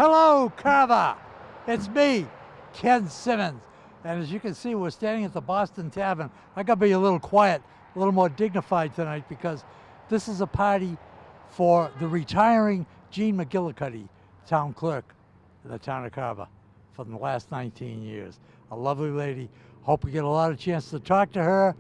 Hello, Carver. It's me, Ken Simmons. And as you can see, we're standing at the Boston Tavern. I got to be a little quiet, a little more dignified tonight because this is a party for the retiring Jean McGillicuddy, town clerk in the town of Carver for the last 19 years. A lovely lady. Hope we get a lot of chance to talk to her.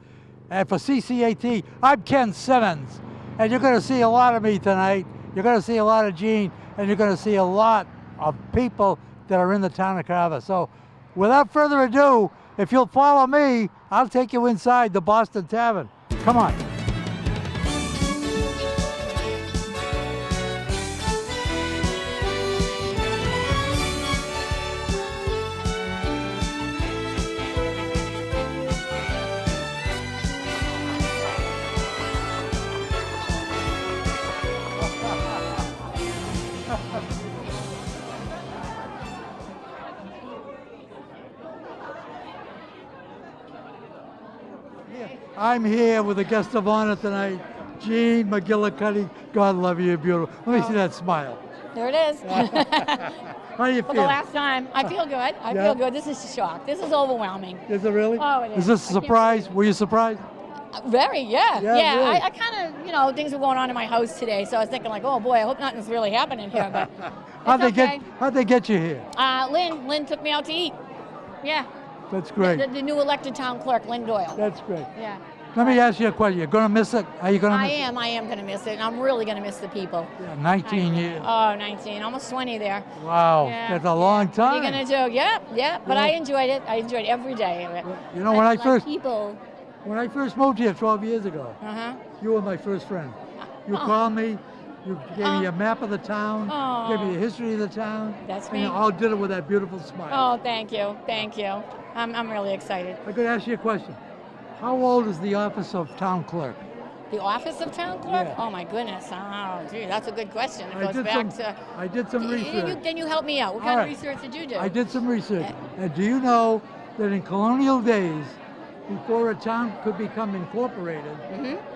And for CCAT, I'm Ken Simmons. And you're going to see a lot of me tonight. You're going to see a lot of Jean, and you're going to see a lot of people that are in the town of Carver. So without further ado, if you'll follow me, I'll take you inside the Boston Tavern. Come on. I'm here with a guest of honor tonight, Jean McGillicuddy. God love you, you're beautiful. Let me see that smile. There it is. How do you For feel? the last time. I feel good. I feel good. This is a shock. This is overwhelming. Is it really? Oh, it is. Is this a surprise? Were you surprised? Very, yeah. Yeah, really. I kind of, things were going on in my house today, so I was thinking like, oh boy, I hope nothing's really happening here. But How'd they get you here? Lynn took me out to eat. Yeah. That's great. The new elected town clerk, Lynn Doyle. That's great. Yeah. Let me ask you a question. You're going to miss it? Are you going to miss it? I am going to miss it. And I'm really going to miss the people. Yeah, 19 years. Oh, 19. Almost 20 there. Wow. Yeah, That's a long time. What are you going to do? Yeah. But I enjoyed it. I enjoyed every day of it. You know, when I first moved here 12 years ago, you were my first friend. You called me. You gave me a map of the town, gave me a history of the town. That's me. And you all did it with that beautiful smile. Oh, thank you. Thank you. I'm really excited. I could ask you a question. How old is the office of town clerk? The office of town clerk? Yeah. Oh my goodness. Oh, gee, that's a good question. It I goes back to. I did some research. Then you help me out. What kind of research did you do? I did some research. And do you know that in colonial days, before a town could become incorporated,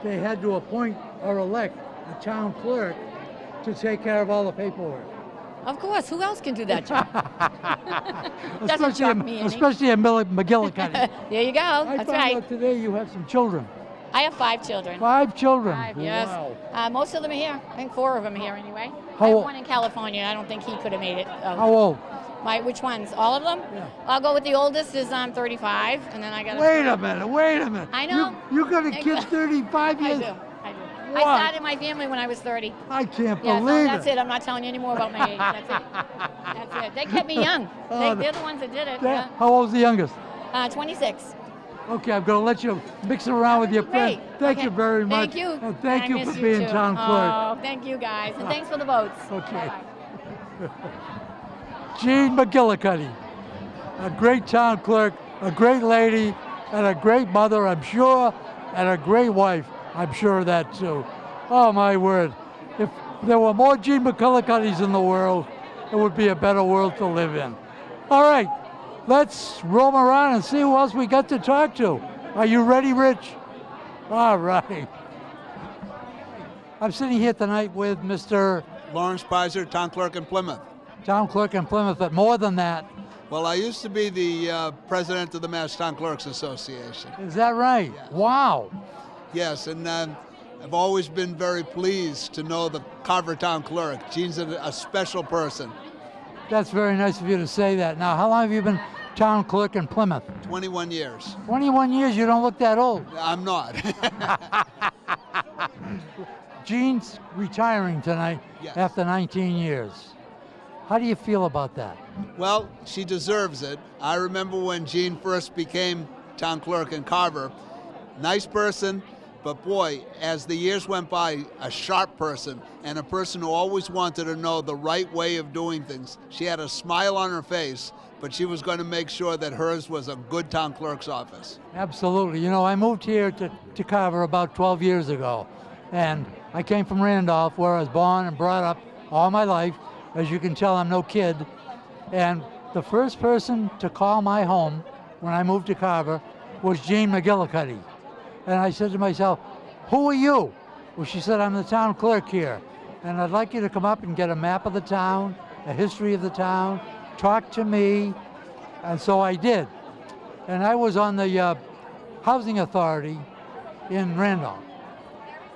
they had to appoint or elect a town clerk to take care of all the paperwork? Of course. Who else can do that job? Doesn't shock me any. Especially at McGillicuddy. There you go. I That's found right. out today you have some children. I have 5 children. 5 children. 5, yes. Wow. Most of them are here. I think 4 of them are here anyway. How I have old? one in California. I don't think he could have made it. How old? Which ones? All of them? Yeah. I'll go with the oldest is 35, and then I got. Wait a minute. I know. You got a kid 35 years? I do. What? I started my family when I was 30. I can't Yeah, believe that's it. I'm not telling you any more about my age. That's it. That's it. They kept me young. They're the ones that did it. Yeah. How old's the youngest? 26. Okay, I'm going to let you mix it around with your friend. Thank you very much. Thank you. And thank you I for miss being too. town clerk. Oh, thank you guys. And thanks for the votes. Okay. Bye-bye. Jean McGillicuddy, a great town clerk, a great lady, and a great mother, I'm sure, and a great wife, I'm sure of that too. Oh my word. If there were more Jean McGillicuddys in the world, it would be a better world to live in. All right, let's roam around and see who else we got to talk to. Are you ready, Rich? All right. I'm sitting here tonight with Mr. Lawrence Pizer, town clerk in Plymouth. Town clerk in Plymouth, but more than that. Well, I used to be the president of the Mass Town Clerks Association. Is that right? Yes. Wow. Yes, and I've always been very pleased to know the Carver town clerk. Jean's a special person. That's very nice of you to say that. Now, how long have you been town clerk in Plymouth? 21 years. 21 years, you don't look that old. I'm not. Jean's retiring tonight after 19 years. How do you feel about that? Well, she deserves it. I remember when Jean first became town clerk in Carver. Nice person, but boy, as the years went by, a sharp person and a person who always wanted to know the right way of doing things. She had a smile on her face, but she was going to make sure that hers was a good town clerk's office. Absolutely. You know, I moved here to Carver about 12 years ago, and I came from Randolph, where I was born and brought up all my life. As you can tell, I'm no kid. And the first person to call my home when I moved to Carver was Jean McGillicuddy. And I said to myself, who are you? Well, she said, I'm the town clerk here. And I'd like you to come up and get a map of the town a history of the town, talk to me, and so I did. And I was on the Housing Authority in Randolph.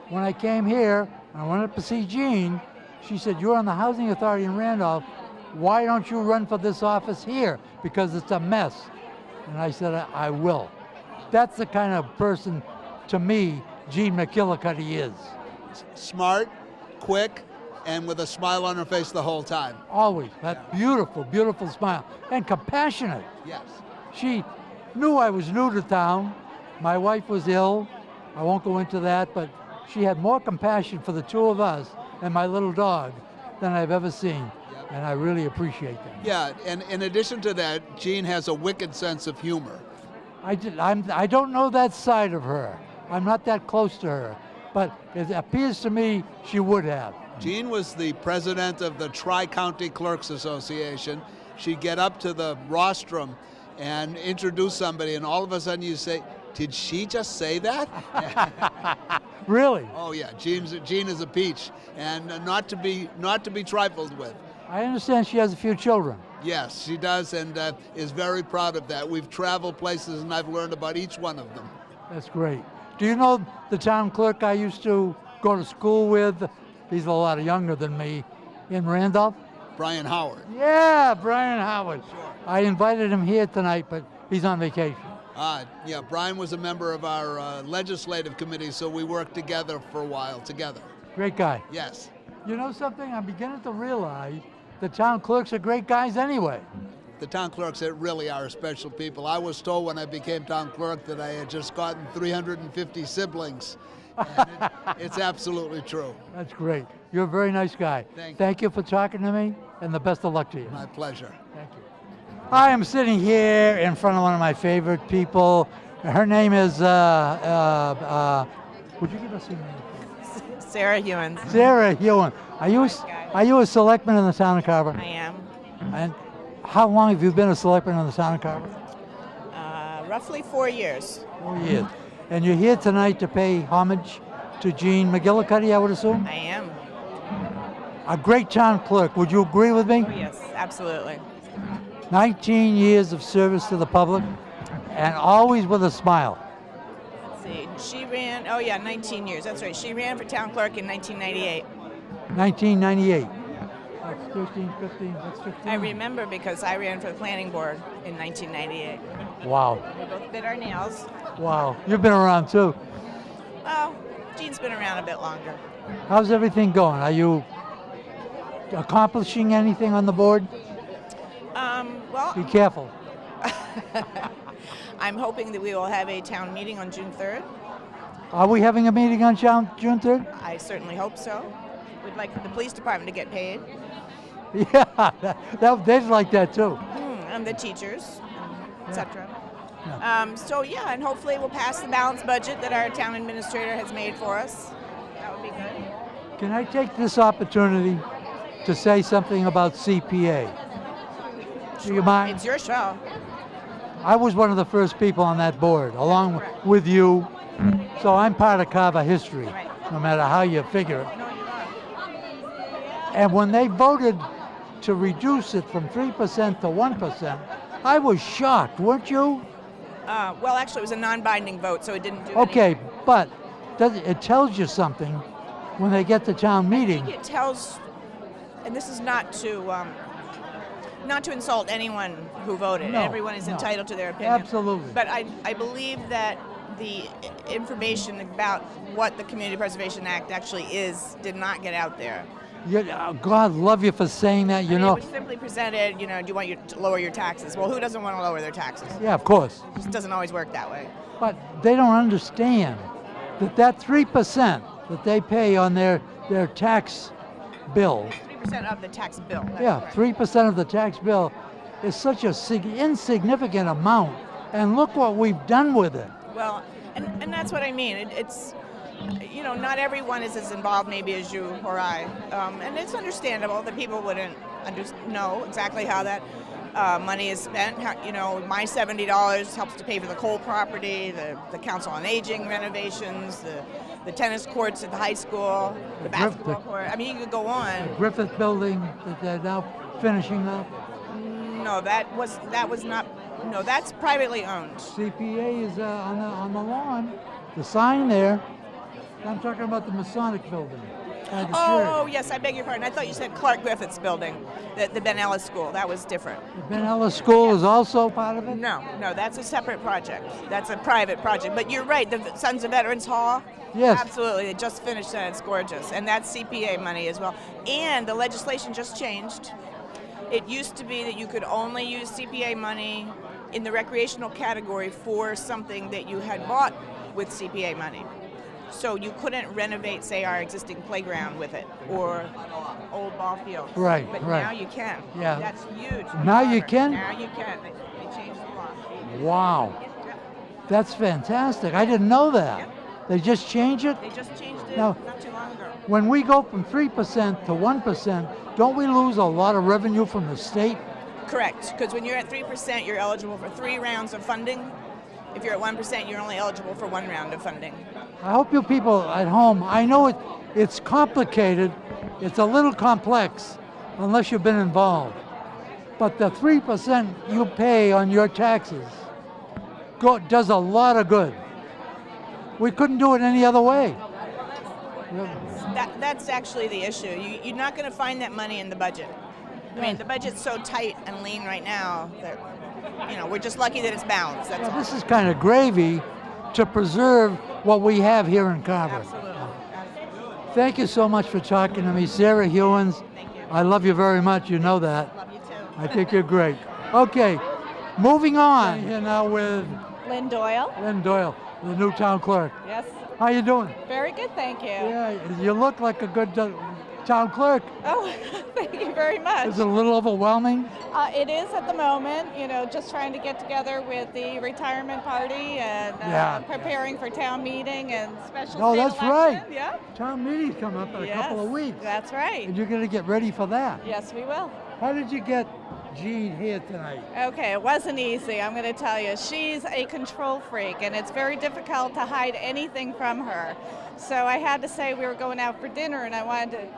When I came here, I went up to see Jean. She said, "You're on the Housing Authority in Randolph. Why don't you run for this office here? Because it's a mess." And I said, I will. That's the kind of person, to me, Jean McGillicuddy is. Smart, quick, and with a smile on her face the whole time. Always. That beautiful, beautiful smile. And compassionate. Yes. She knew I was new to town. My wife was ill. I won't go into that, but she had more compassion for the two of us and my little dog than I've ever seen. And I really appreciate that. Yeah, and in addition to that, Jean has a wicked sense of humor. I don't know that side of her. I'm not that close to her, but it appears to me she would have. Jean was the president of the Tri-County Clerks Association. She'd get up to the rostrum and introduce somebody, and all of a sudden you say, "Did she just say that?" Really? Oh yeah, Jean is a peach, and not to be trifled with. I understand she has a few children. Yes, she does, and is very proud of that. We've traveled places, and I've learned about each one of them. That's great. Do you know the town clerk I used to go to school with? He's a lot younger than me, in Randolph. Brian Howard. Yeah, Brian Howard. I invited him here tonight, but he's on vacation. Yeah, Brian was a member of our legislative committee, so we worked together for a while together. Great guy. Yes. You know something? I'm beginning to realize the town clerks are great guys anyway. The town clerks really are special people. I was told when I became town clerk that I had just gotten 350 siblings. And it's absolutely true. That's great. You're a very nice guy. Thank you for talking to me, and the best of luck to you. My pleasure. Thank you. I am sitting here in front of one of my favorite people. Her name is, would you give us your name? Sarah Hewins. Sarah Hewen. Are you a selectman in the town of Carver? I am. And how long have you been a selectman in the town of Carver? Roughly 4 years. 4 years. And you're here tonight to pay homage to Jean McGillicuddy, I would assume? I am. A great town clerk. Would you agree with me? Oh, yes, absolutely. 19 years of service to the public, and always with a smile. Let's see. She ran, 19 years. That's right. She ran for town clerk in 1998. 1998. That's 13, 15, that's 15. I remember because I ran for the planning board in 1998. Wow. We both bit our nails. Wow. You've been around too. Well, Jean's been around a bit longer. How's everything going? Are you accomplishing anything on the board? Well, Be careful. I'm hoping that we will have a town meeting on June 3rd. Are we having a meeting on June 3rd? I certainly hope so. We'd like the police department to get paid. Yeah, they'd like that too. And the teachers, etc. Yeah. And hopefully we'll pass the balanced budget that our town administrator has made for us. That would be good. Can I take this opportunity to say something about CPA? Do you mind? It's your show. I was one of the first people on that board, along with you. So I'm part of Carver history, no matter how you figure it. No, you're not. And when they voted to reduce it from 3% to 1%, I was shocked, weren't you? Well, actually, it was a non-binding vote, so it didn't do Okay, but it tells you something when they get to town meeting. I think it tells, and this is not to insult anyone who voted. No, Everyone is no. entitled to their opinion. Absolutely. But I believe that the information about what the Community Preservation Act actually is did not get out there. God love you for saying that, It was simply presented, do you want to lower your taxes? Well, who doesn't want to lower their taxes? Yeah, of course. It just doesn't always work that way. But they don't understand that 3% that they pay on their tax bill, 3% of the tax bill. That's yeah, correct. 3% of the tax bill is such a insignificant amount. And look what we've done with it. Well, and that's what I mean. It's, not everyone is as involved maybe as you or I. And it's understandable that people wouldn't know exactly how that money is spent. My $70 helps to pay for the coal property, the Council on Aging renovations, the the tennis courts at the high school, the basketball court. I mean, you could go on. Griffith Building that they're now finishing up. No, that was not. No, that's privately owned. CPA is on the lawn. The sign there. I'm talking about the Masonic Building. The Oh, church. yes, I beg your pardon. I thought you said Clark Griffith's building, the Ben Ellis School. That was different. The Ben Ellis School is also part of it? No, that's a separate project. That's a private project. But you're right, the Sons of Veterans Hall. Yes. Absolutely, they just finished that. It's gorgeous, and that's CPA money as well. And the legislation just changed. It used to be that you could only use CPA money in the recreational category for something that you had bought with CPA money. So you couldn't renovate, say, our existing playground with it, or old ball fields. Right, but right. now you can. Yeah. That's huge. Now you can? Now you can. They changed the law. Wow. That's fantastic. I didn't know that. Yep. They just changed it? They just changed it Now- not too long ago. When we go from 3% to 1%, don't we lose a lot of revenue from the state? Correct, because when you're at 3%, you're eligible for 3 rounds of funding. If you're at 1%, you're only eligible for 1 round of funding. I hope you people at home, I know it's complicated, it's a little complex, unless you've been involved. But the 3% you pay on your taxes does a lot of good. We couldn't do it any other way. That's actually the issue. You're not going to find that money in the budget. I mean, the budget's so tight and lean right now that, we're just lucky that it's balanced. That's all. This is kind of gravy to preserve what we have here in Carver. Absolutely. Thank you so much for talking to me, Sarah Hewins. Thank you. I love you very much, you know that. Love you too. I think you're great. Okay, moving on. Here now with Lynn Doyle. Lynn Doyle, the new town clerk. Yes. How you doing? Very good, thank you. Yeah, you look like a good town clerk. Oh, thank you very much. Is it a little overwhelming? It is at the moment, just trying to get together with the retirement party and Yeah. preparing for town meeting and special Oh, state that's election. right. Yeah. Town meeting's coming up in a couple of weeks. That's right. And you're going to get ready for that. Yes, we will. How did you get Jean here tonight? Okay, it wasn't easy, I'm going to tell you. She's a control freak, and it's very difficult to hide anything from her. So I had to say we were going out for dinner, and I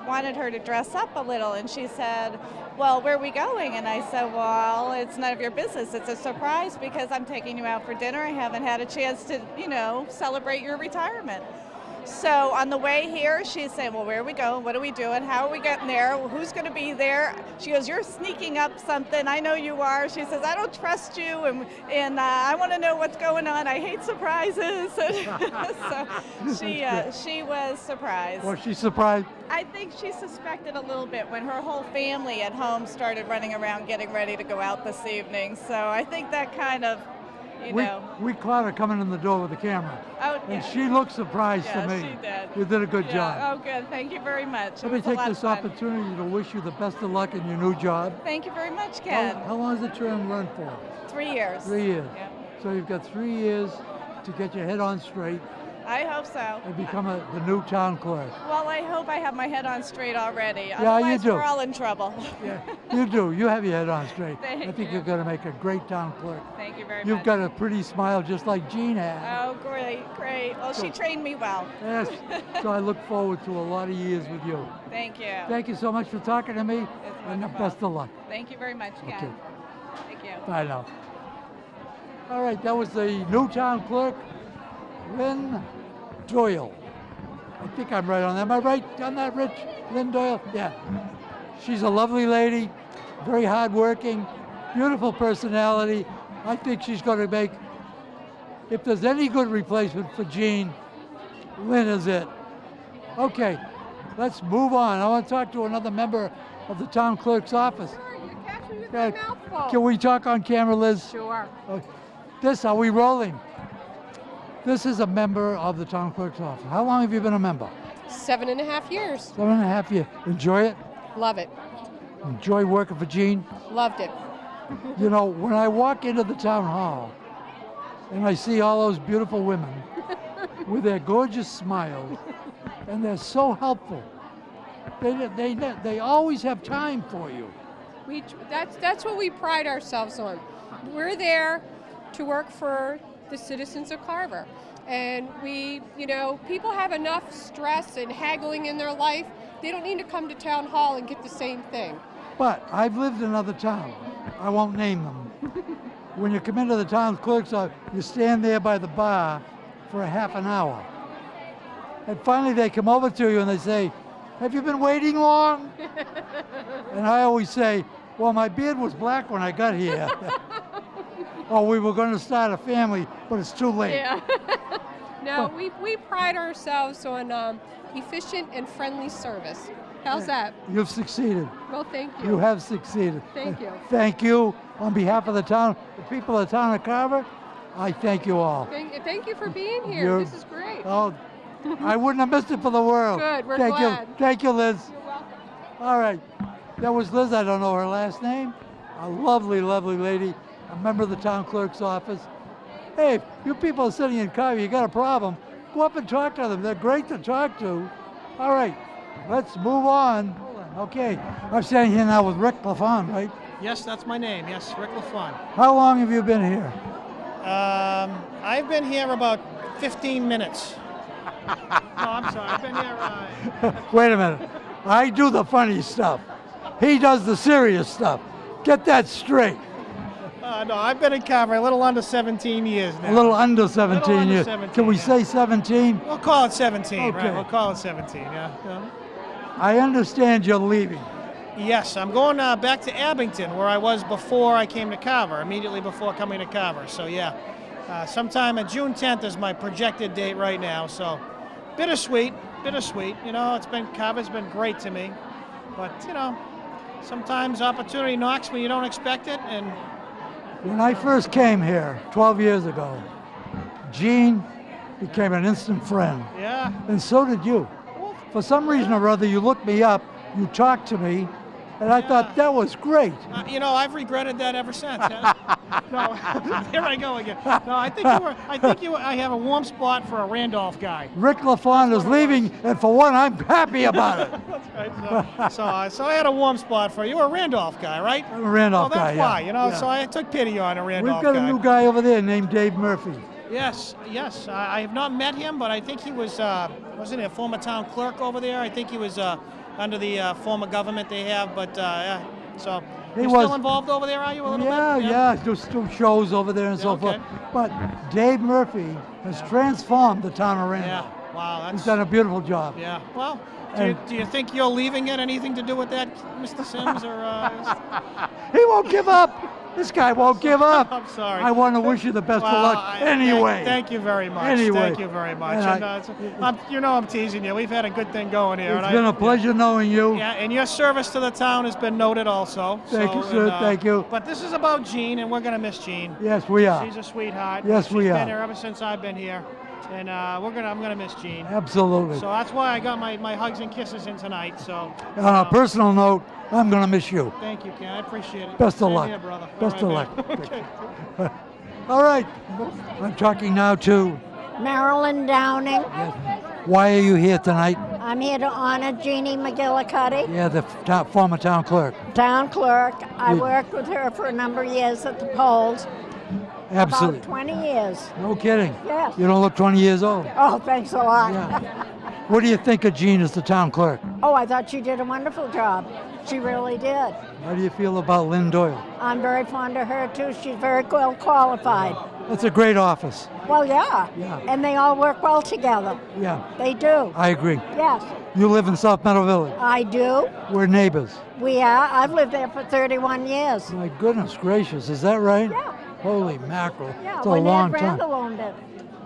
wanted her to dress up a little, and she said, well, where are we going? And I said, well, it's none of your business. It's a surprise because I'm taking you out for dinner. I haven't had a chance to, celebrate your retirement. So on the way here, she's saying, well, where are we going? What are we doing? How are we getting there? Who's going to be there? She goes, you're sneaking up something. I know you are. She says, I don't trust you, and I want to know what's going on. I hate surprises. So she was surprised. Was she surprised? I think she suspected a little bit when her whole family at home started running around getting ready to go out this evening. So I think that kind of, We caught her coming in the door with the camera. Oh, And yeah. she looked surprised to me. She did. You did a good Yeah. job. Oh, good. Thank you very much. Let It me was a take lot this of fun. opportunity to wish you the best of luck in your new job. Thank you very much, Ken. How long does the term run for? 3 years. 3 years. Yeah. So you've got 3 years to get your head on straight I hope so. and become the new town clerk. Well, I hope I have my head on straight already. you Otherwise, do. we're all in trouble. Yeah, you do. You have your head on straight. Thank I think you. you're going to make a great town clerk. Thank you very You've much. got a pretty smile just like Jean had. Oh, great, great. Well, she trained me well. Yes. So I look forward to a lot of years with you. Thank you. Thank you so much for talking to me, It's and the wonderful. best of luck. Thank you very much, Ken. Okay. Thank you. Bye now. All right, that was the new town clerk, Lynn Doyle. I think I'm right on that. Am I right on that, Rich? Lynn Doyle? Yeah. She's a lovely lady, very hardworking, beautiful personality. I think she's going to make, if there's any good replacement for Jean, Lynn is it. Okay, let's move on. I want to talk to another member of the town clerk's office. You catch me with Okay. my mouth full. Can we talk on camera, Liz? Sure. Are we rolling? This is a member of the town clerk's office. How long have you been a member? 7.5 years. 7.5 years. Enjoy it? Love it. Enjoy working for Jean? Loved it. When I walk into the town hall and I see all those beautiful women with their gorgeous smiles, and they're so helpful. They always have time for you. That's what we pride ourselves on. We're there to work for the citizens of Carver. And people have enough stress and haggling in their life. They don't need to come to town hall and get the same thing. But I've lived in other towns. I won't name them. When you come into the town clerk's office, you stand there by the bar for a half an hour. And finally they come over to you and they say, "Have you been waiting long?" And I always say, "Well, my beard was black when I got here." Or we were going to start a family, but it's too late. Yeah. No, we pride ourselves on efficient and friendly service. How's that? You've succeeded. Well, thank you. You have succeeded. Thank you. Thank you. On behalf of the town, the people of the town of Carver, I thank you all. Thank you for being here. You're- This is great. Oh, I wouldn't have missed it for the world. Good, we're Thank glad. you. Thank you, Liz. You're welcome. All right. That was Liz. I don't know her last name. A lovely, lovely lady. A member of the town clerk's office. Hey, if you people are sitting in Carver, you got a problem, go up and talk to them. They're great to talk to. All right. Let's move on. Okay. I'm standing here now with Rick LaFawn, right? Yes, that's my name. Yes, Rick LaFawn. How long have you been here? I've been here about 15 minutes. No, I'm sorry. I've been here. Wait a minute. I do the funny stuff. He does the serious stuff. Get that straight. No, I've been in Carver a little under 17 years now. A little under 17 under years. 17, Can we yeah. say 17? We'll call it 17, Okay. right? We'll call it 17, yeah. I understand you're leaving. Yes, I'm going back to Abington, where I was before I came to Carver, immediately before coming to Carver. So, yeah, sometime on June 10th is my projected date right now. So, bittersweet. Carver's been great to me. But, sometimes opportunity knocks when you don't expect it. And When I first came here 12 years ago, Gene became an instant friend. yeah, And so did you. For some reason or other, you looked me up, you talked to me, and I thought that was great. I've regretted that ever since. Yeah? No, here I go again. No, I have a warm spot for a Randolph guy. Rick LaFawn is leaving, and for one, I'm happy about it. That's right. So I had a warm spot for you. You're a Randolph guy, right? I'm a Randolph Well, that's guy, why, yeah. So I took pity on a Randolph We've got guy. a new guy over there named Dave Murphy. Yes. I have not met him, but I think he was, wasn't he a former town clerk over there? I think he was under the former government they have, but yeah. So He you're was- still involved over there, are you, a little Yeah, bit? yeah, just do shows over there and so okay. forth. But Dave Murphy has transformed the town of Yeah. Randolph. Wow, He's that's... done a beautiful job. Yeah. Well, And- do you think you're leaving it anything to do with that, Mr. Sims, or... He won't give up. This guy won't give up. I'm sorry. I want to wish you the best of luck anyway. Thank you very much. Anyway. Thank you very much. And And, I'm teasing you. We've had a good thing going here. It's and been a pleasure knowing you. Yeah, and your service to the town has been noted also. Thank you, sir. Thank you. But this is about Jean, and we're going to miss Jean. Yes, we are. She's a sweetheart. Yes, She's we been are. here ever since I've been here, and I'm gonna miss Jean. Absolutely. So that's why I got my hugs and kisses in tonight. So On a personal note, I'm going to miss you. thank you, Ken. I appreciate it. Best of Same luck. here, brother. Best All of right, luck. man. Okay. All right. I'm talking now to, Marilyn Downing. why are you here tonight? I'm here to honor Jeannie McGillicuddy, Yeah, the former town clerk. town clerk. I Yeah. worked with her for a number of years at the polls, Absolutely. about 20 years. No kidding. Yes. You don't look 20 years old. Oh, thanks a lot. Yeah. What do you think of Jean as the town clerk? Oh, I thought she did a wonderful job. She really did. How do you feel about Lynn Doyle? I'm very fond of her too. She's very well qualified. That's a great office. Well, yeah. Yeah. And they all work well together. Yeah, They do. I agree. Yes, You live in South Meadow Village. I do. We're neighbors. We are. I've lived there for 31 years. My goodness gracious, is that right? Yeah. Holy mackerel. Yeah, It's a when long Ed time. Randall owned it.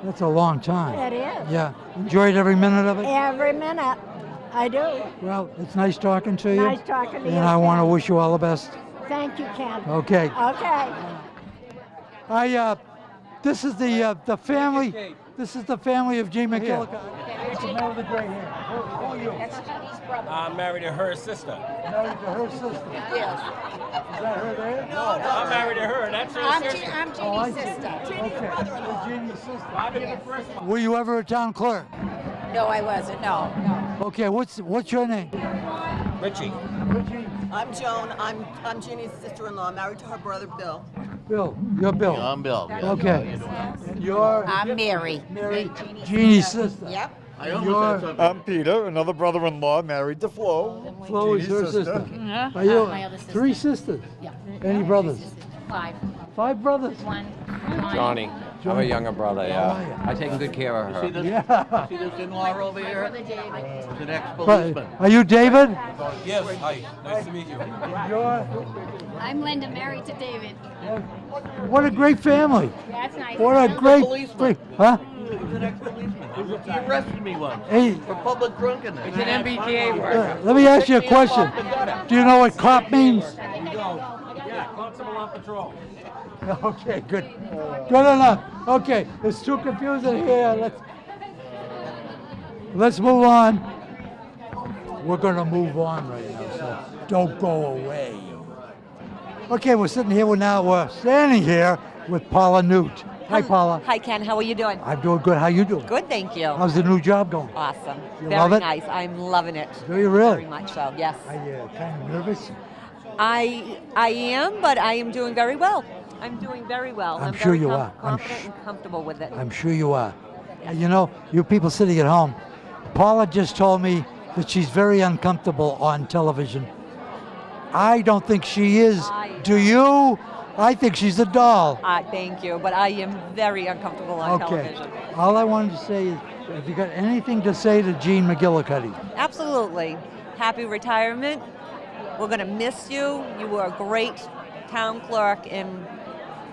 That's a long time. It is. Yeah. Enjoyed every minute of it? Every minute. I do. Well, it's nice talking to you. Nice talking to you. And I want to Ken. wish you all the best. Thank you, Ken. Okay. Okay. This is the family. This is the family of Jean McGillicuddy. The man with the gray hair. Who are you? I'm married to her sister. Married to her sister. Yes. Is that her there? No, I'm married to her. That's her sister. I'm Oh, I Jeannie's see. sister. Okay. You're Jeannie's sister. I've been the first one. Were you ever a town clerk? No, I wasn't. No. Okay. What's your name? Richie. Richie. I'm Joan. I'm Jeannie's sister-in-law, married to her brother Bill. Bill. You're Bill. I'm Bill. Okay. And you're I'm Mary. Mary, Jeannie's sister. Yep. I almost had I'm Peter, another brother-in-law married to Flo. Flo is her Jeannie's sister. Uh-huh. Are you My other sister. 3 sisters? Yeah. Any brothers? 5. 5 brothers? 1. Johnny. I'm a younger brother, How yeah. are you? I taken good care of her. Yeah. See this in-law over My here? brother David. He's an ex-policeman. Are you David? Yes, hi. Nice to meet you. You're, I'm Linda, married to David. what a great family. That's nice. What a great, huh? He's an ex-policeman. He arrested me once Hey, for public drunkenness. He's an MBTA worker. let me ask you a question. Do you know what cop means? Yeah, constable on patrol. Okay, good. Good enough. Okay, it's too confusing here. Let's move on. We're gonna move on right now, so don't go away. Okay, we're standing here with Paula Newt. Hi, Paula. Hi, Ken. How are you doing? I'm doing good. How you doing? Good, thank you. How's the new job going? Awesome. You Very love it? nice. I'm loving it. Do you really? Very much so. Yes. Are you kind of nervous? I am, but I am doing very well. I'm doing very well. I'm very sure you are. I'm confident and comfortable with it. I'm sure you are. You know, you people sitting at home, Paula just told me that she's very uncomfortable on television. I don't think she is. Do you? I think she's a doll. Thank you, but I am very uncomfortable on television. All I wanted to say is, if you got anything to say to Jean McGillicuddy? Absolutely. Happy retirement. We're going to miss you. You were a great town clerk, and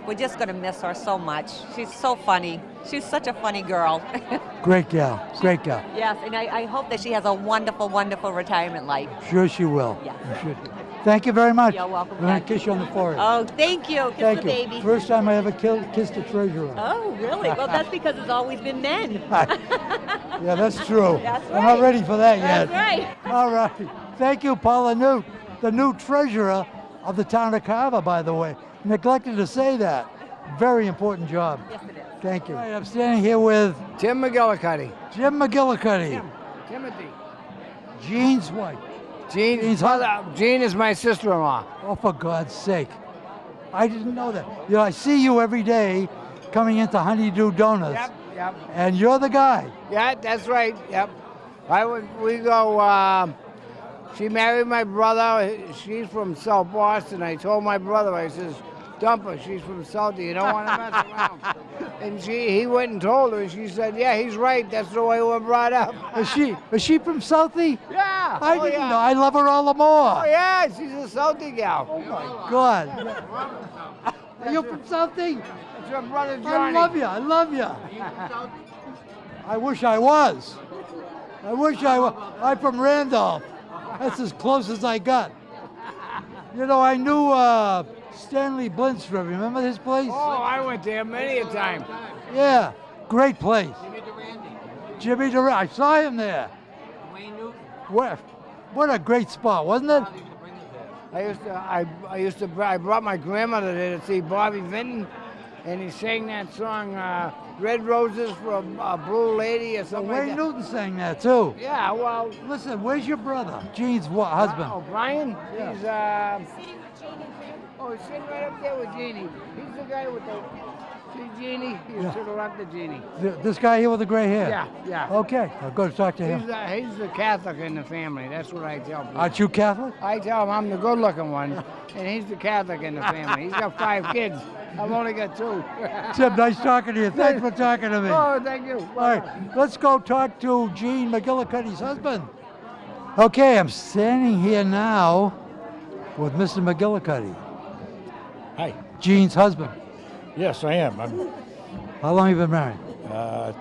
we're just going to miss her so much. She's so funny. She's such a funny girl. Great gal. Great gal. Yes, and I hope that she has a wonderful, wonderful retirement life. Sure she will. Yeah. I'm sure she will. Thank you very much. You're welcome. I'm going to kiss you on the forehead. Oh, thank you. Kiss Thank the you. baby. First time I ever kissed a treasurer. Oh, really? Well, that's because it's always been men. Yeah, that's true. That's I'm not right. ready for that yet. That's right. All right. Thank you, Paula Newt, the new treasurer of the town of Carver, by the way. Neglected to say that. Very important job. Yes, it is. Thank you. All right, I'm standing here with Tim McGillicuddy. Jim McGillicuddy, Timothy. Jean's wife. Jean's Jean is my sister-in-law. Oh, for God's sake. I didn't know that. You know, I see you every day coming into Honeydew Donuts, Yep. and you're the guy. Yeah, that's right. Yep. We go. She married my brother. She's from South Boston. I told my brother, I says, dump her. She's from Southie. You don't want to mess around. And he went and told her. And she said, yeah, he's right. That's the way we're brought up. Is she from Southie? Yeah. I oh, didn't yeah. know. I love her all the more. Oh, yeah. She's a Southie gal. Oh, my God. Are you from Southie? That's her brother Johnny. I love you. I love you. I wish I was. I wish I was. I'm from Randolph. That's as close as I got. You know, I knew Stanley Blinstrup. Remember his place? Oh, I went there many a time. Yeah, great place. Jimmy Durant. I saw him there. What a great spot, wasn't it? I brought my grandmother there to see Bobby Vinton, and he sang that song, Red Roses for a Blue Lady or something Wayne like that. Newton sang that too. Yeah, well. Listen, where's your brother? Jean's husband. Oh, Brian? Yeah. He's sitting right up there with Jeannie. He's the guy with the. See Jeannie? He's to the left of Jeannie. This guy here with the gray hair? Yeah. Okay, I'll go talk to him. He's the Catholic in the family. That's what I tell people. Aren't you Catholic? I tell him I'm the good-looking one, and he's the Catholic in the family. He's got 5 kids. I've only got 2. Tim, nice talking to you. Thanks for talking to me. Oh, thank you. All right, let's go talk to Jean McGillicuddy's husband. Okay, I'm standing here now with Mr. McGillicuddy. Hi. Jean's husband. Yes, I am. How long have you been married?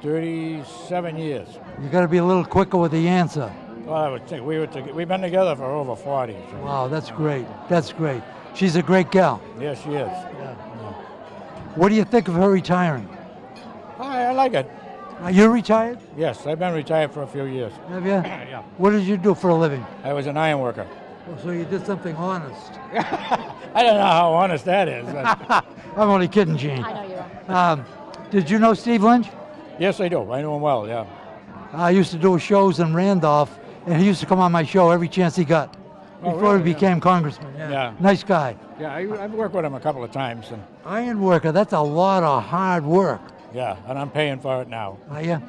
37 years. You got to be a little quicker with the answer. Well, I would think we've been together for over 40. So. Wow, that's great. That's great. She's a great gal. Yes, she is. What do you think of her retiring? I like it. Are you retired? Yes, I've been retired for a few years. Have you? Yeah. What did you do for a living? I was an iron worker. Oh, so you did something honest. I don't know how honest that is. But I'm only kidding, Jean. I know you are. Did you know Steve Lynch? yes, I do. I know him well, yeah. I used to do shows in Randolph, and he used to come on my show every chance he got. Oh, before he really? became congressman. Yeah. Yeah. Nice guy. Yeah, I've worked with him a couple of times, and Iron worker, that's a lot of hard work. yeah, and I'm paying for it now. Are you?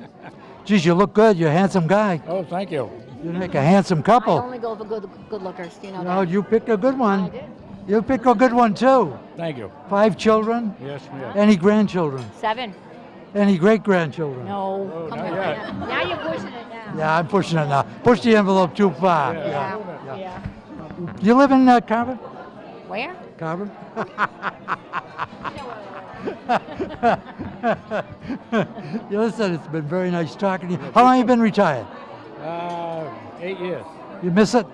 Geez, you look good. You're a handsome guy. Oh, thank you. You make a handsome I couple. only go for good lookers. You know No, that. you picked a good I one. did. You picked a good one too. Thank you. 5 children. Yes, ma'am. Any grandchildren? 7. Any great grandchildren? No. Oh, Come not on. yet. Now you're pushing it now. Yeah, I'm pushing it now. Push the envelope too far. Yeah. Yeah. Yeah. You live in Carver? Where? Carver? You listen, it's been very nice talking to you. How long have you been retired? 8 years. You miss it?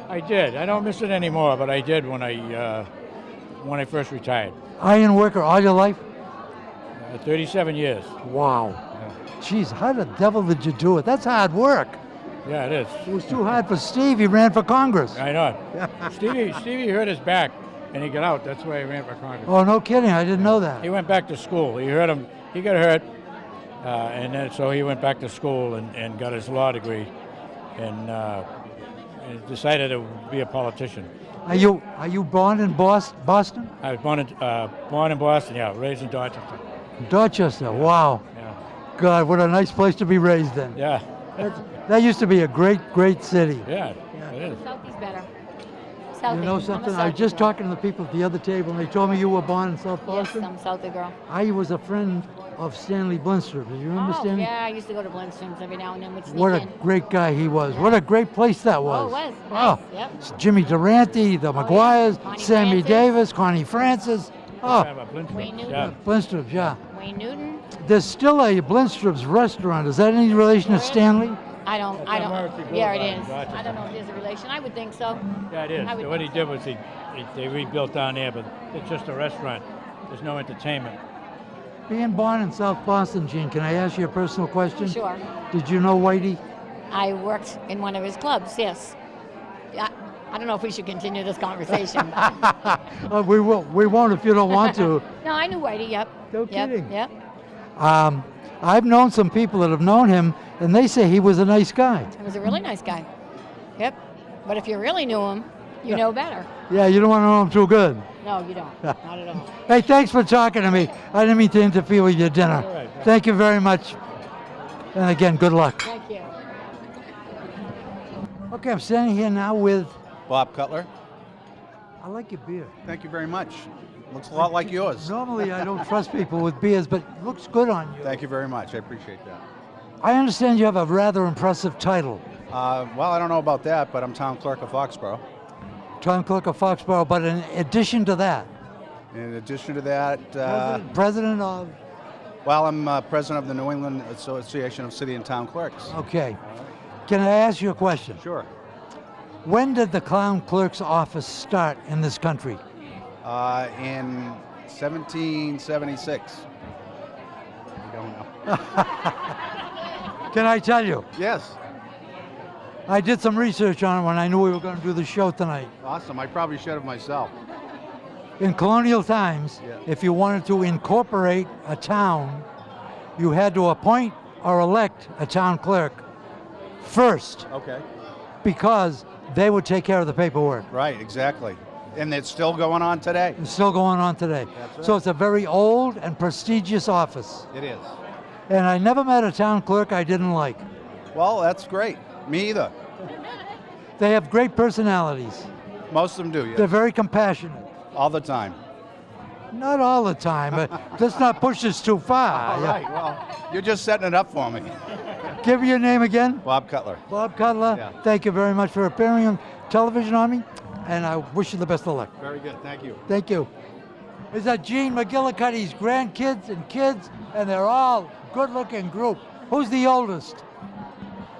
I did. I don't miss it anymore, but I did when I first retired. Iron worker all your life? 37 years. Wow. Jeez, how the devil did you do it? That's hard work. Yeah, it is. It was too hard for Steve. He ran for Congress. I know. Stevie hurt his back, and he got out. That's why he ran for Congress. Oh, no kidding. I didn't know that. He went back to school. He hurt him. He got hurt, and then so he went back to school and got his law degree, and decided to be a politician. Are you born in Boston? I was born in Boston. Yeah, raised in Dorchester. Dorchester. Wow. Yeah. God, what a nice place to be raised in. Yeah. That used to be a great city. Yeah. It is. Southie's better. You Southie. know I'm a something? I was Southie just girl. talking to the people at the other table, and they told me you were born in South Boston. Yes, I'm Southie girl. I was a friend of Stanley Blinstrup. Do you remember Oh, Stanley? yeah, I used to go to Blindstrom's every now and then. We'd sneak What a in. great guy he was. What a great place that was. Oh, it was. Oh, Nice. Yep. it's Jimmy Durante, the McGuires, Connie Sammy Francis. Davis, Connie Francis. Oh, Wayne Newton. Yeah. Blinstrup, yeah. Wayne Newton. There's still a Blinstrup's restaurant. Is that any relation to Stanley? I don't. That's on Murphy Yeah, it Boulevard in is. Dorchester. I don't know if there's a relation. I would think so. Yeah, it is. I would What he think did was they rebuilt down there, but it's just a restaurant. There's no entertainment. Being born in South Boston, Gene, can I ask you a personal question? Sure. Did you know Whitey? I worked in one of his clubs. Yes. I don't know if we should continue this conversation. We won't if you don't want to. No, I knew Whitey. Yep. No kidding. Yep. I've known some people that have known him, and they say he was a nice guy. He was a really nice guy. Yep. But if you really knew him, you know better. Yeah, you don't want to know him too good. No, you don't. Not at all. Hey, thanks for talking to me. I didn't mean to interfere with your dinner. All right. Thank you very much. And again, good luck. Thank you. Okay, I'm standing here now with, Bob Cutler. I like your beer. Thank you very much. Looks a lot like yours. Normally I don't trust people with beers, but it looks good on you. Thank you very much. I appreciate that. I understand you have a rather impressive title. Well, I don't know about that, but I'm town clerk of Foxborough. Town clerk of Foxborough, but in addition to that, In addition to that, president of, well, I'm president of the New England Association of City and Town Clerks. okay. Can I ask you a question? Sure. When did the town clerk's office start in this country? In 1776. I don't know. Can I tell you? Yes. I did some research on it when I knew we were going to do the show tonight. Awesome. I probably should have myself. In colonial times, Yeah. if you wanted to incorporate a town, you had to appoint or elect a town clerk first Okay. because they would take care of the paperwork. Right, exactly. And it's still going on today. It's still going on today. That's right. So it's a very old and prestigious office. It is. And I never met a town clerk I didn't like. Well, that's great. Me either. They have great personalities. Most of them do, They're yeah. very compassionate. All the time. Not all the time, but let's not push this too far. All right, well, you're just setting it up for me. Give me your name again. Bob Cutler. Bob Cutler. Yeah. Thank you very much for appearing on television on me, and I wish you the best of luck. Very good, thank you. Thank you. Is that Gene McGillicuddy's grandkids and kids, and they're all good-looking group. Who's the oldest?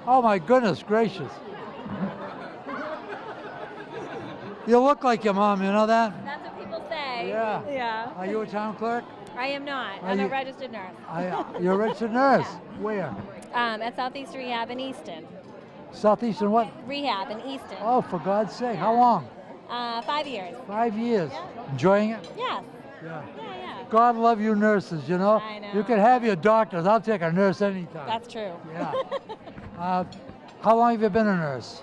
Oh my goodness gracious. You look like your mom, you know that? That's what people say. Yeah. Yeah. Are you a town clerk? I am not. Are I'm a you- registered nurse. You're a registered nurse. Where? At Southeast Rehab in Easton. Southeastern what? Rehab in Easton. Oh, for God's sake. How long? 5 years. 5 years. Enjoying it? Yes. Yeah. Yeah. God love you nurses, you know? I know. You can have your doctors. I'll take a nurse anytime. That's true. Yeah. How long have you been a nurse?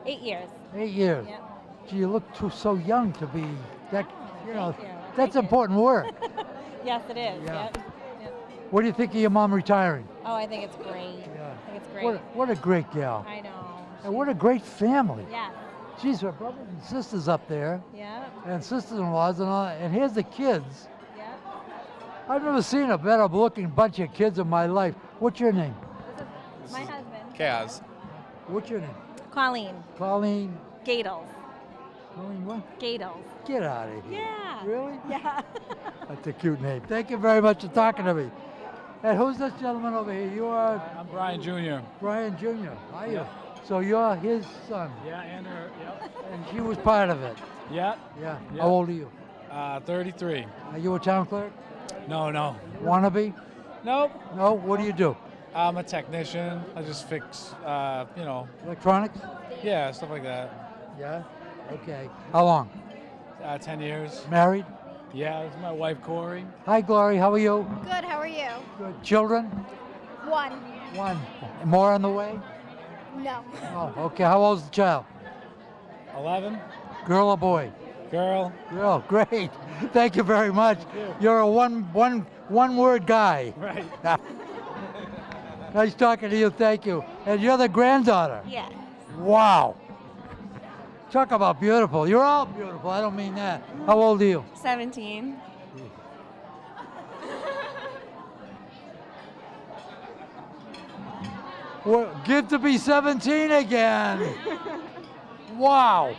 8 years. 8 years. Yep. Gee, you look so young to be that. You know, Thank you. that's important work. Yes, it is. Yeah. Yep. What do you think of your mom retiring? Oh, I think it's great. Yeah. I think it's great. What a great gal. I know. And what a great family. Yeah. Geez, her brothers and sisters up there. Yeah. And sisters-in-laws and all. And here's the kids. Yeah. I've never seen a better looking bunch of kids in my life. What's your name? This is my husband. Kaz. What's your name? Colleen. Colleen. Gadles. Colleen what? Gadles. Get out of here. Yeah. Really? Yeah. That's a cute name. Thank you very much for talking to me. And who's this gentleman over here? You are? I'm Brian Jr. Brian Jr. Are you? Yeah. So you're his son. Yeah, and her, yep. And she was part of it. Yeah. Yeah. Yeah. How old are you? 33. Are you a town clerk? No. Wanna be? Nope. No? What do you do? I'm a technician. I just fix, Electronics? Yeah, stuff like that. Yeah? Okay. How long? 10 years. Married? Yeah, this is my wife, Corey. Hi, Glory. How are you? Good. How are you? Good. Children? One. One. More on the way? No. Oh, okay. How old's the child? 11. Girl or boy? Girl. Girl. Great. Thank you very much. You're a one-word guy. Right. Nice talking to you. Thank you. And you're the granddaughter. Yeah. Wow. Talk about beautiful. You're all beautiful. I don't mean that. How old are you? 17. Well, good to be 17 again. Wow.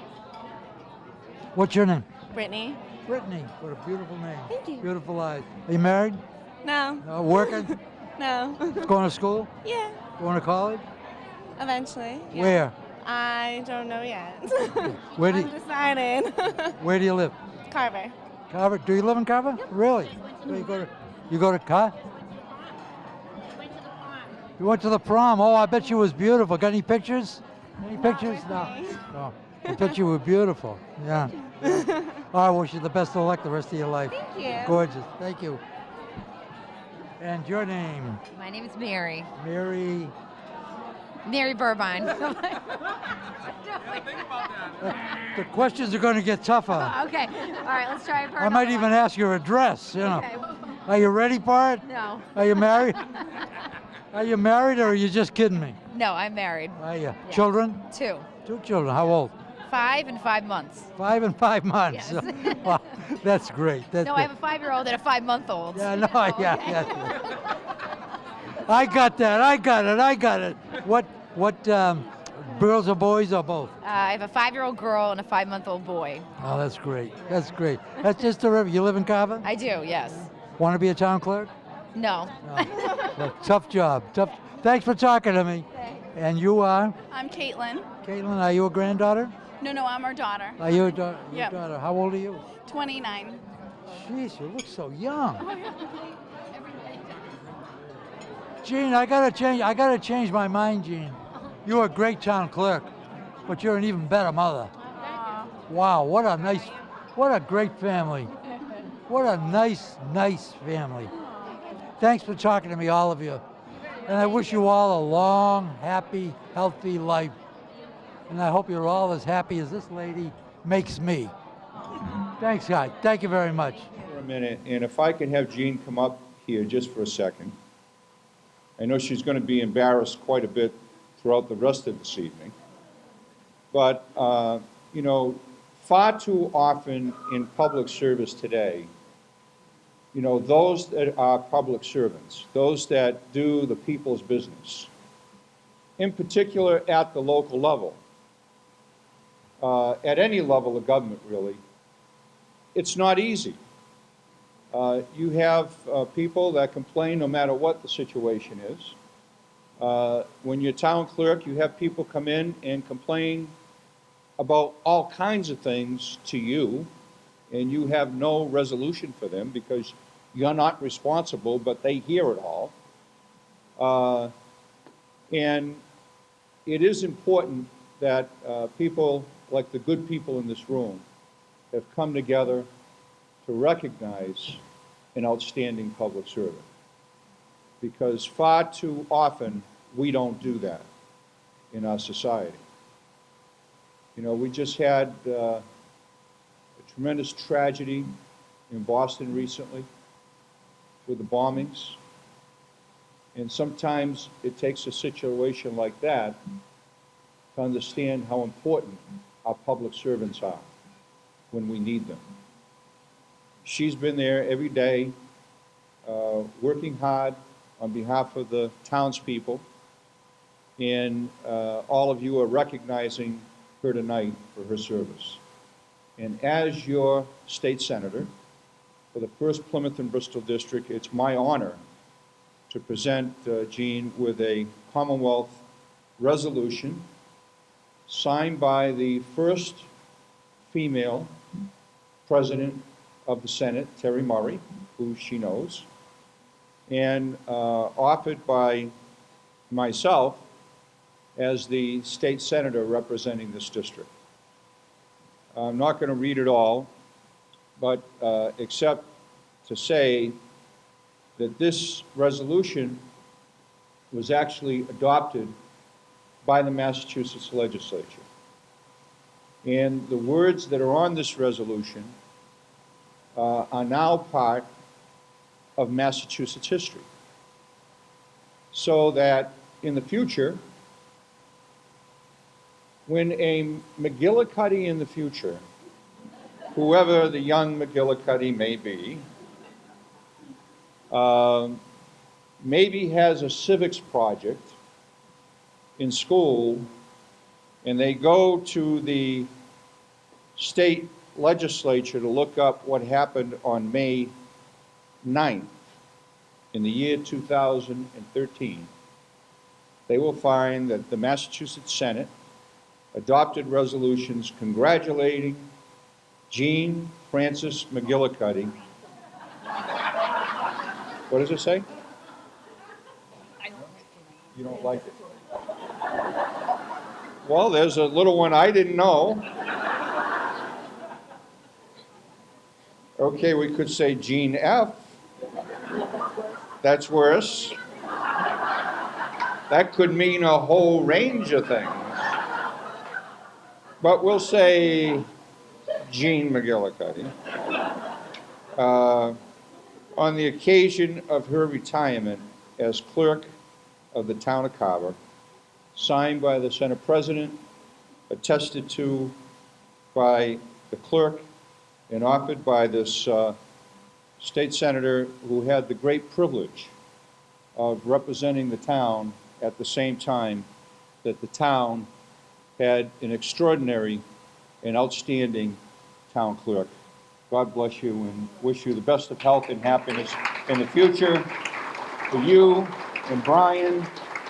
What's your name? Brittany. Brittany. What a beautiful name. Thank you. Beautiful eyes. Are you married? No. No. Working? No. Going to school? Yeah. Going to college? Eventually. Yeah. Where? I don't know yet. Where do I'm deciding. Where do you live? Carver. Carver. Do you live in Carver? Really? So you go to Car? You went to the prom. Oh, I bet she was beautiful. Got any pictures? Any pictures? No. No. I bet you were beautiful. Yeah. Oh, I wish you the best of luck the rest of your life. Thank you. Gorgeous. Thank you. And your name? My name is Mary. Mary. Mary Burbine. The questions are going to get tougher. Okay. All right, let's try a I might even ask your address, you know. Okay. Are you ready for it? No. Are you married? Are you married or are you just kidding me? No, I'm married. Are you? Yeah. Children? 2. 2 children. How old? 5 and 5 months. 5 and 5 months. Yes. Wow, that's great. That's No, I have a 5-year-old and a 5-month-old. Yeah, no, yeah. I got that. I got it. What girls or boys or both? I have a 5-year-old girl and a 5-month-old boy. Oh, that's great. That's great. That's just terrific. You live in Carver? I do, yes. Want to be a town clerk? No. Well, tough job. Tough. Thanks for talking to me. And you are? I'm Caitlin. Caitlin, are you a granddaughter? No, I'm our daughter. Are you a your Yep. daughter? How old are you? 29. Jeez, you look so young. Gene, I gotta change my mind, Gene. You're a great town clerk, but you're an even better mother. Wow, what a great family. What a nice family. Thanks for talking to me, all of you. And I wish you all a long, happy, healthy life. And I hope you're all as happy as this lady makes me. Thanks, guys. Thank you very much. For a minute, and if I could have Jean come up here just for a second. I know she's going to be embarrassed quite a bit throughout the rest of this evening. But, far too often in public service today, those that are public servants, those that do the people's business, in particular at the local level, at any level of government really, it's not easy. You have people that complain no matter what the situation is. When you're town clerk, you have people come in and complain about all kinds of things to you, and you have no resolution for them because you're not responsible, but they hear it all. And it is important that people like the good people in this room have come together to recognize an outstanding public servant. Because far too often we don't do that in our society. You know, we just had a tremendous tragedy in Boston recently with the bombings. And sometimes it takes a situation like that to understand how important our public servants are when we need them. She's been there every day, working hard on behalf of the townspeople, and all of you are recognizing her tonight for her service. And as your state senator for the 1st Plymouth and Bristol District, it's my honor to present Jean with a Commonwealth resolution signed by the first female president of the Senate, Terry Murray, who she knows, and offered by myself as the state senator representing this district. I'm not going to read it all, but except to say that this resolution was actually adopted by the Massachusetts legislature. And the words that are on this resolution are now part of Massachusetts history. So that in the future, when a McGillicuddy in the future, whoever the young McGillicuddy may be, maybe has a civics project in school, and they go to the state legislature to look up what happened on May 9th in the year 2013, they will find that the Massachusetts Senate adopted resolutions congratulating Jean Francis McGillicuddy. What does it say? You don't like it? Well, there's a little one I didn't know. Okay, we could say Jean F. That's worse. That could mean a whole range of things. But we'll say Jean McGillicuddy. On the occasion of her retirement as clerk of the town of Carver, signed by the Senate President, attested to by the clerk, and offered by this state senator who had the great privilege of representing the town at the same time that the town had an extraordinary and outstanding town clerk. God bless you and wish you the best of health and happiness in the future for you and Brian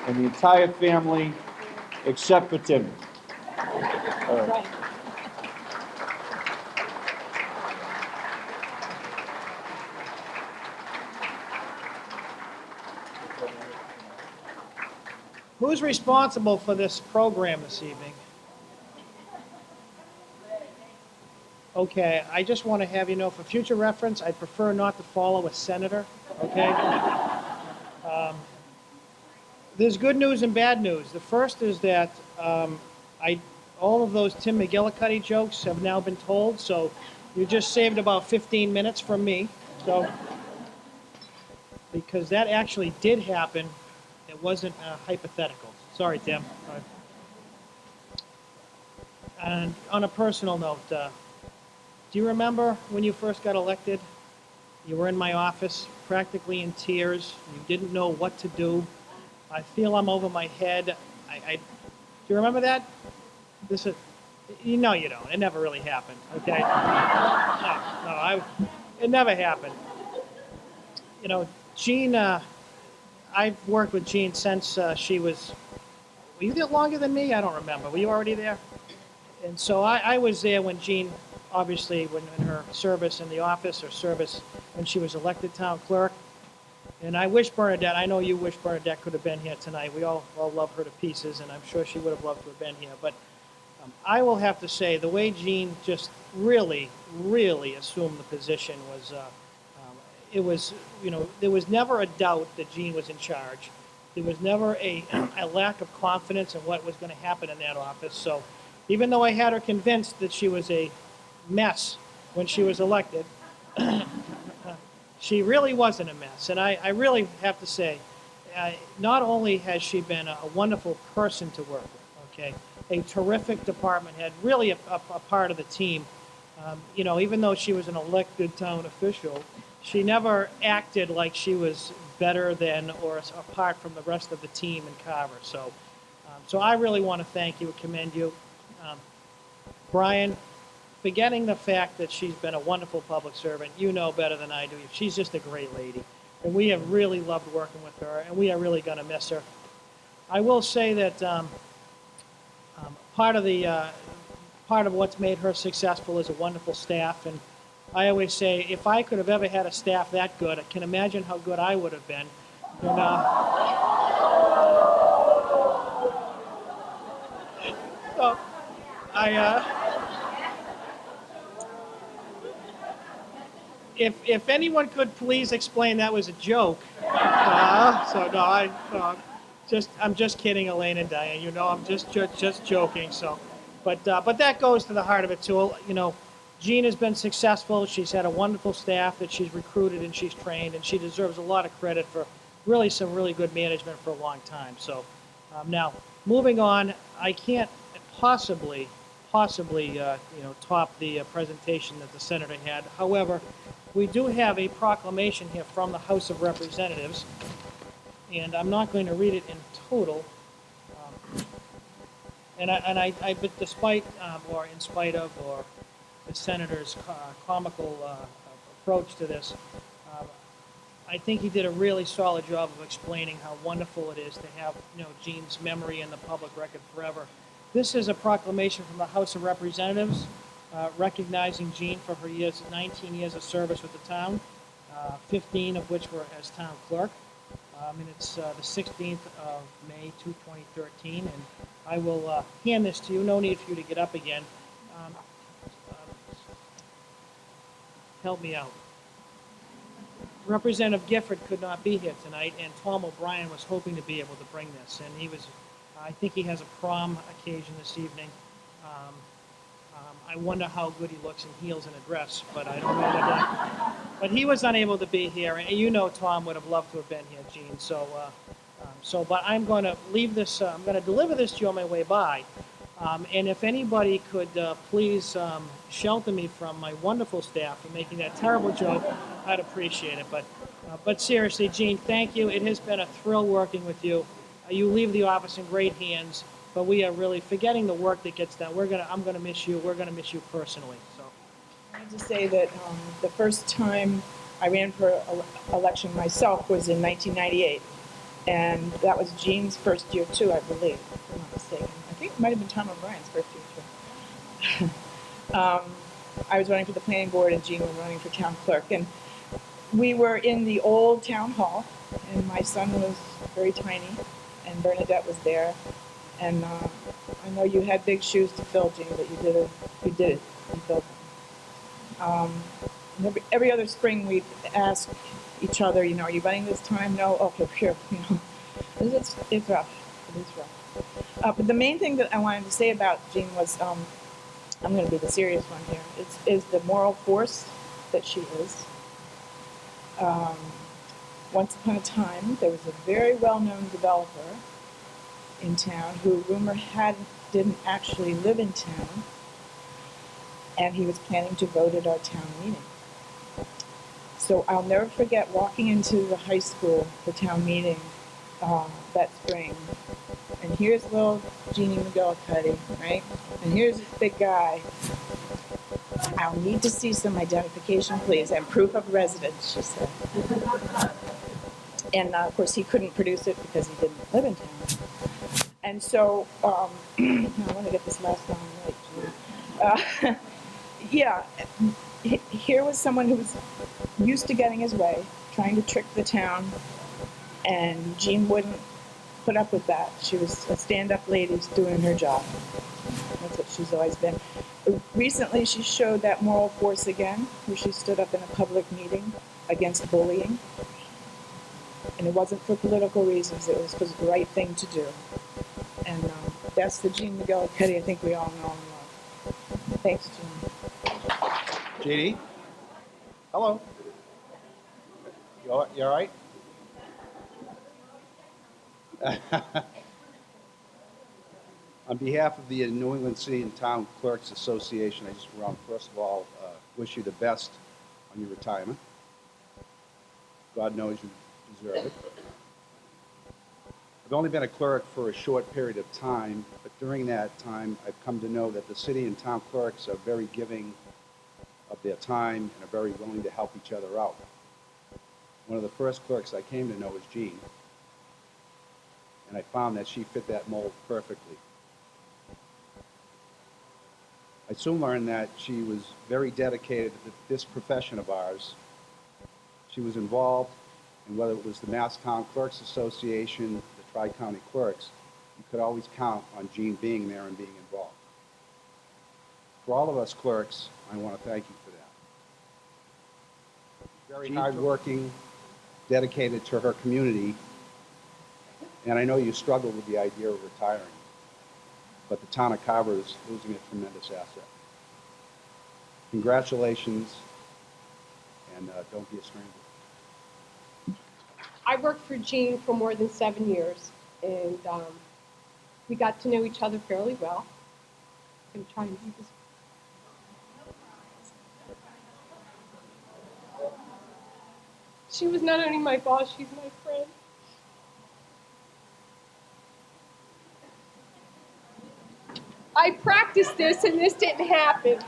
and the entire family, except for Timmy. All right. Who's responsible for this program this evening? Okay, I just want to have you know, for future reference, I'd prefer not to follow a senator, okay? There's good news and bad news. The first is that all of those Tim McGillicuddy jokes have now been told, so you just saved about 15 minutes from me. So, because that actually did happen, it wasn't hypothetical. Sorry, Tim. And on a personal note, do you remember when you first got elected? You were in my office, practically in tears. You didn't know what to do. I feel I'm over my head. Do you remember that? No, you don't. It never really happened. Okay. It never happened. You know, Jean. I've worked with Jean since she was. Were you there longer than me? I don't remember. Were you already there? And so I was there when Jean, obviously, when in her service in the office, or service when she was elected town clerk. And I wish Bernadette, I know you wish Bernadette could have been here tonight. We all love her to pieces, and I'm sure she would have loved to have been here. But I will have to say, the way Jean just really, really assumed the position was, it was, you know, there was never a doubt that Jean was in charge. There was never a lack of confidence in what was going to happen in that office. So even though I had her convinced that she was a mess when she was elected, she really wasn't a mess. And I really have to say, not only has she been a wonderful person to work with, okay, a terrific department head, really a part of the team. You know, even though she was an elected town official, she never acted like she was better than or apart from the rest of the team in Carver. So, so I really want to thank you and commend you. Brian, forgetting the fact that she's been a wonderful public servant, you know better than I do. She's just a great lady. And we have really loved working with her, and we are really going to miss her. I will say that part of what's made her successful is a wonderful staff. And I always say, if I could have ever had a staff that good, I can imagine how good I would have been. And, so if anyone could please explain that was a joke. So no, I'm just kidding, Elaine and Diane. You know, I'm just joking. So, but that goes to the heart of it too. You know, Jean has been successful. She's had a wonderful staff that she's recruited and she's trained, and she deserves a lot of credit for really some really good management for a long time. So, now moving on, I can't possibly top the presentation that the senator had. However, we do have a proclamation here from the House of Representatives, and I'm not going to read it in total. But despite or in spite of or the senator's comical approach to this, I think he did a really solid job of explaining how wonderful it is to have, you know, Jean's memory in the public record forever. This is a proclamation from the House of Representatives recognizing Jean for her 19 years of service with the town, 15 of which were as town clerk. And it's the 16th of May, 2013, and I will hand this to you. No need for you to get up again. Help me out. Representative Gifford could not be here tonight, and Tom O'Brien was hoping to be able to bring this, and he was. I think he has a prom occasion this evening. I wonder how good he looks in heels and a dress, but I don't know that. But he was unable to be here, and you know Tom would have loved to have been here, Gene. But I'm going to leave this. I'm going to deliver this to you on my way by. And if anybody could please shelter me from my wonderful staff for making that terrible joke, I'd appreciate it. But seriously, Gene, thank you. It has been a thrill working with you. You leave the office in great hands, but we are really forgetting the work that gets done. I'm going to miss you. We're going to miss you personally. So, I have to say that the first time I ran for election myself was in 1998, and that was Jean's first year too, I believe, if I'm not mistaken. I think it might have been Tom O'Brien's first year too. I was running for the planning board, and Jean was running for town clerk, and we were in the old town hall, and my son was very tiny, and Bernadette was there, and I know you had big shoes to fill, Jean, but you did it. You filled them. Every other spring we'd ask each other, you know, are you running this time? No? Okay, sure. You know, it's rough. It is rough. But the main thing that I wanted to say about Jean was, I'm going to be the serious one here, is the moral force that she is. Once upon a time, there was a very well-known developer in town who rumor had didn't actually live in town, and he was planning to vote at our town meeting. So I'll never forget walking into the high school for town meeting that spring, and here's little Jeannie McGillicuddy, right? And here's this big guy. I'll need to see some identification, please, and proof of residence, she said. And of course, he couldn't produce it because he didn't live in town. And so, now I want to get this last line right, yeah, here was someone who was used to getting his way, trying to trick the town, and Jean wouldn't put up with that. She was a stand-up lady doing her job. That's what she's always been. Recently, she showed that moral force again, where she stood up in a public meeting against bullying. And it wasn't for political reasons, it was the right thing to do. And That's the Jean McGillicuddy I think we all know and love. Thanks, Jean. JD? Hello. You all right? On behalf of the New England City and Town Clerks Association, I just want to first of all wish you the best on your retirement. God knows you deserve it. I've only been a clerk for a short period of time, but during that time, I've come to know that the city and town clerks are very giving of their time and are very willing to help each other out. One of the first clerks I came to know was Jean, and I found that she fit that mold perfectly. I soon learned that she was very dedicated to this profession of ours. She was involved in whether it was the Mass Town Clerks Association, the Tri-County Clerks, you could always count on Jean being there and being involved. For all of us clerks, I want to thank you for that. Very hardworking, dedicated to her community, and I know you struggle with the idea of retiring, but the town of Carver is losing a tremendous asset. Congratulations, and don't be a stranger. I worked for Jean for more than 7 years, and we got to know each other fairly well. I'm going to try and do this. She was not only my boss, she's my friend. I practiced this, and this didn't happen.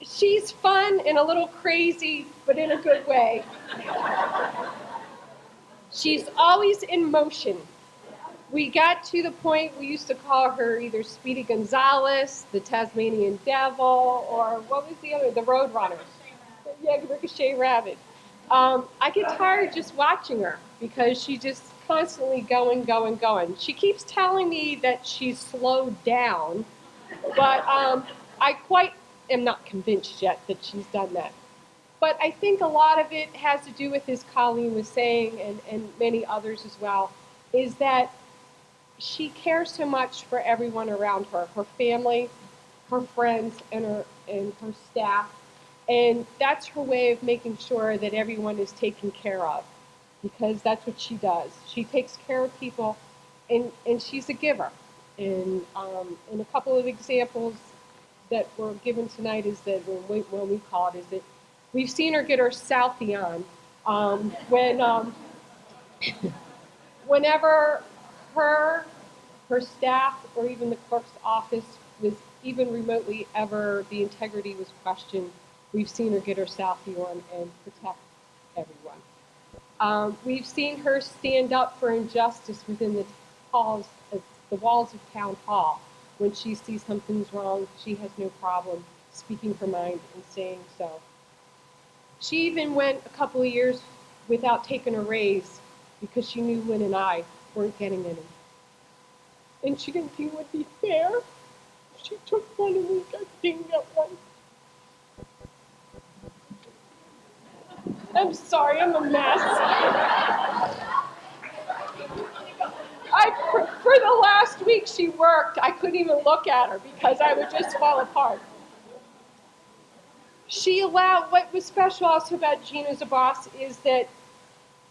She's fun and a little crazy, but in a good way. She's always in motion. We got to the point we used to call her either Speedy Gonzales, the Tasmanian Devil, or what was the other? The Roadrunners. Yeah, Ricochet Rabbit. I get tired just watching her because she's just constantly going. She keeps telling me that she's slowed down, but I quite am not convinced yet that she's done that. But I think a lot of it has to do with, as Colleen was saying, and many others as well, is that she cares so much for everyone around her, her family, her friends, and her staff. And that's her way of making sure that everyone is taken care of, because that's what she does. She takes care of people, and she's a giver. And a couple of examples that were given tonight is that when we call it is that we've seen her get her Southie on whenever her staff or even the clerk's office was even remotely ever the integrity was questioned. We've seen her get her Southie on and protect everyone. We've seen her stand up for injustice within the walls of Town Hall. When she sees something's wrong, she has no problem speaking her mind and saying so. She even went a couple of years without taking a raise because she knew Lynn and I weren't getting any. And she didn't think it would be fair. She took one and we didn't get one. I'm sorry, I'm a mess. For the last week she worked, I couldn't even look at her because I would just fall apart. What was special also about Jean as a boss is that